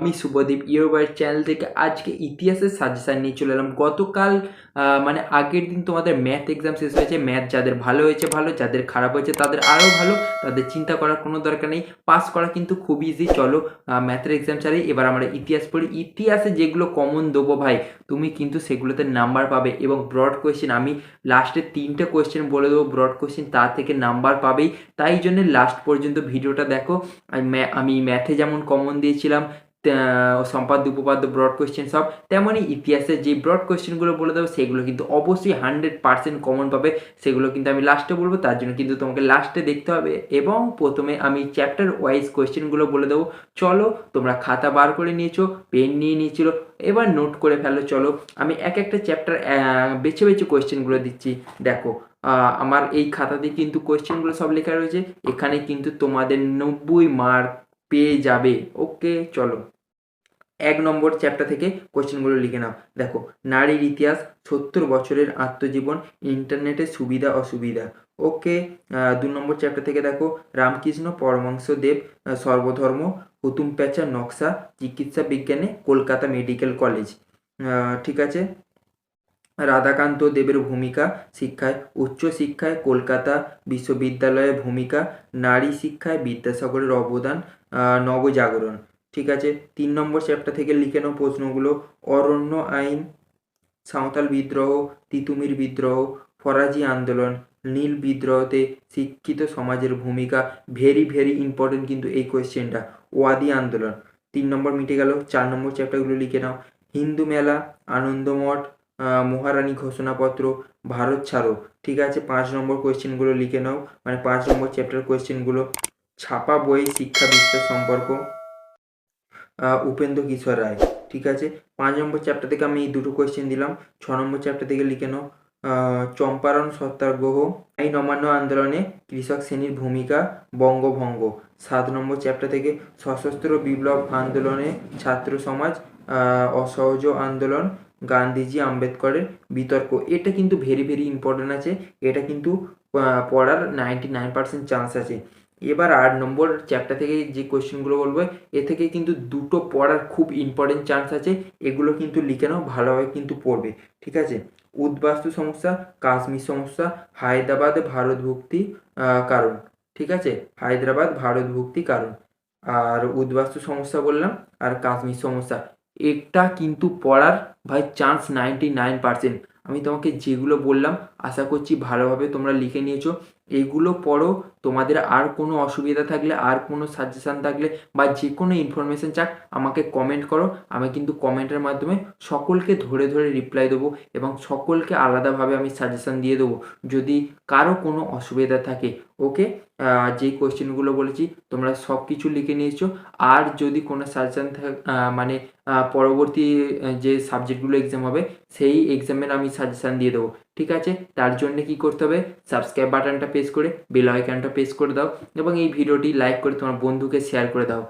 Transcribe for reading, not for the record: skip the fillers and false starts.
আমি শুভদীপ ইউরোবাইট চ্যানেল থেকে আজকে ইতিহাসের সাজেশান নিয়ে চলে এলাম। গতকাল মানে আগের দিন তোমাদের ম্যাথ এক্সাম শেষ হয়েছে। ম্যাথ যাদের ভালো হয়েছে ভালো, যাদের খারাপ হয়েছে তাদের আরও ভালো, তাদের চিন্তা করার কোনো দরকার নেই, পাস করা কিন্তু খুব ইজি। চলো ম্যাথের এক্সাম ছাড়াই এবার আমরা ইতিহাস পড়ি। ইতিহাসে যেগুলো কমন দেবো ভাই, তুমি কিন্তু সেগুলোতে নাম্বার পাবে এবং ব্রড কোয়েশ্চেন আমি লাস্টে 3টে কোয়েশ্চেন বলে দেবো, ব্রড কোয়েশ্চেন তা থেকে নাম্বার পাবেই। তাই জন্য লাস্ট পর্যন্ত ভিডিওটা দেখো। আমি ম্যাথে যেমন কমন দিয়েছিলাম সম্পাদ্য উপপাদ্য ব্রড কোয়েশ্চেন সব, তেমনই ইতিহাসের যে ব্রড কোয়েশ্চেনগুলো বলে দেবো সেগুলো কিন্তু অবশ্যই 100% কমন পাবে। সেগুলো কিন্তু আমি লাস্টে বলবো, তার জন্য কিন্তু তোমাকে লাস্টে দেখতে হবে। এবং প্রথমে আমি চ্যাপ্টার ওয়াইজ কোয়েশ্চেনগুলো বলে দেবো। চলো, তোমরা খাতা বার করে নিয়েছো, পেন নিয়ে নিয়েছিল, এবার নোট করে ফেলো। চলো আমি এক একটা চ্যাপ্টার বেছে বেছে কোয়েশ্চেনগুলো দিচ্ছি। দেখো আমার এই খাতাতে কিন্তু কোয়েশ্চেনগুলো সব লেখা রয়েছে, এখানে কিন্তু তোমাদের 90 মার্ক পেয়ে যাবে। ওকে, চলো 1 নম্বর চ্যাপ্টার থেকে কোশ্চেনগুলো লিখে নাও। দেখো, নারীর ইতিহাস, 70 বছরের আত্মজীবন, ইন্টারনেটের সুবিধা অসুবিধা। ওকে। 2 নম্বর চ্যাপ্টার থেকে দেখো, রামকৃষ্ণ পরমহংস দেব, সর্বধর্ম, হুতুম প্যাঁচা নকশা, চিকিৎসা বিজ্ঞানে কলকাতা মেডিকেল কলেজ। ঠিক আছে। রাধাকান্ত দেবের ভূমিকা শিক্ষায়, উচ্চশিক্ষায় কলকাতা বিশ্ববিদ্যালয়ের ভূমিকা, নারী শিক্ষায় বিদ্যাসাগরের অবদান, নবজাগরণ। ঠিক আছে। 3 নম্বর চ্যাপ্টার থেকে লিখে নাও প্রশ্নগুলো। অরণ্য আইন, সাঁওতাল বিদ্রোহ, তিতুমির বিদ্রোহ, ফরাজি আন্দোলন, নীল বিদ্রোহতে শিক্ষিত সমাজের ভূমিকা। ভেরি ভেরি ইম্পর্টেন্ট কিন্তু এই কোয়েশ্চেনটা। ওয়াদি আন্দোলন। 3 নম্বর মিটে গেল। 4 নম্বর চ্যাপ্টারগুলো লিখে নাও। হিন্দু মেলা, আনন্দমঠ, মহারানী ঘোষণাপত্র, ভারত ছাড়ো। ঠিক আছে। 5 নম্বর কোয়েশ্চেনগুলো লিখে নাও, মানে 5 নম্বর চ্যাপ্টার কোয়েশ্চেনগুলো। ছাপা বই শিক্ষা বিস্তার সম্পর্ক, উপেন্দ্র কিশোর রায়। ঠিক আছে। 5 নম্বর চ্যাপ্টার থেকে আমি এই দুটো কোয়েশ্চেন দিলাম। 6 নম্বর চ্যাপ্টার থেকে লিখে নাও চম্পারণ সত্যাগ্রহ, আইন অমান্য আন্দোলনে কৃষক শ্রেণীর ভূমিকা, বঙ্গভঙ্গ। 7 নম্বর চ্যাপ্টার থেকে সশস্ত্র বিপ্লব আন্দোলনে ছাত্র সমাজ, অসহযোগ আন্দোলন, গান্ধীজি আম্বেদকরের বিতর্ক। এটা কিন্তু ভেরি ভেরি ইম্পর্টেন্ট আছে, এটা কিন্তু পড়ার 99% চান্স আছে। এবার 8 নম্বর চ্যাপ্টার থেকে যে কোয়েশ্চেনগুলো বলবো, এ থেকে কিন্তু দুটো পড়ার খুব ইম্পর্টেন্ট চান্স আছে, এগুলো কিন্তু লিখে নাও, ভালোভাবে কিন্তু পড়বে। ঠিক আছে। উদ্বাস্তু সমস্যা, কাশ্মীর সমস্যা, হায়দ্রাবাদ ভারতভুক্তি কারণ। ঠিক আছে। হায়দ্রাবাদ ভারতভুক্তি কারণ, আর উদ্বাস্তু সমস্যা বললাম, আর কাশ্মীর সমস্যা। এটা কিন্তু পড়ার ভাই চান্স 99%। আমি তোমাকে যেগুলো বললাম আশা করছি ভালোভাবে তোমরা লিখে নিয়েছো। এগুলো পড়ো। তোমাদের আর কোনো অসুবিধা থাকলে, আর কোনো সাজেশান থাকলে বা যে কোনো ইনফরমেশান চাক, আমাকে কমেন্ট করো। আমি কিন্তু কমেন্টের মাধ্যমে সকলকে ধরে ধরে রিপ্লাই দেবো এবং সকলকে আলাদাভাবে আমি সাজেশান দিয়ে দেবো যদি কারো কোনো অসুবিধা থাকে। ওকে। যেই কোয়েশ্চেনগুলো বলেছি তোমরা সব কিছু লিখে নিয়েছো। আর যদি কোনো সাজেশান মানে পরবর্তী যে সাবজেক্টগুলো এক্সাম হবে সেই এক্সামের আমি সাজেশান দিয়ে দেবো। ঠিক আছে। তার জন্য কি করতে হবে, সাবস্ক্রাইব বাটনটা প্রেস করে বেল আইকনটা প্রেস করে দাও এবং এই ভিডিওটি লাইক করে তোমার বন্ধুকে শেয়ার করে দাও।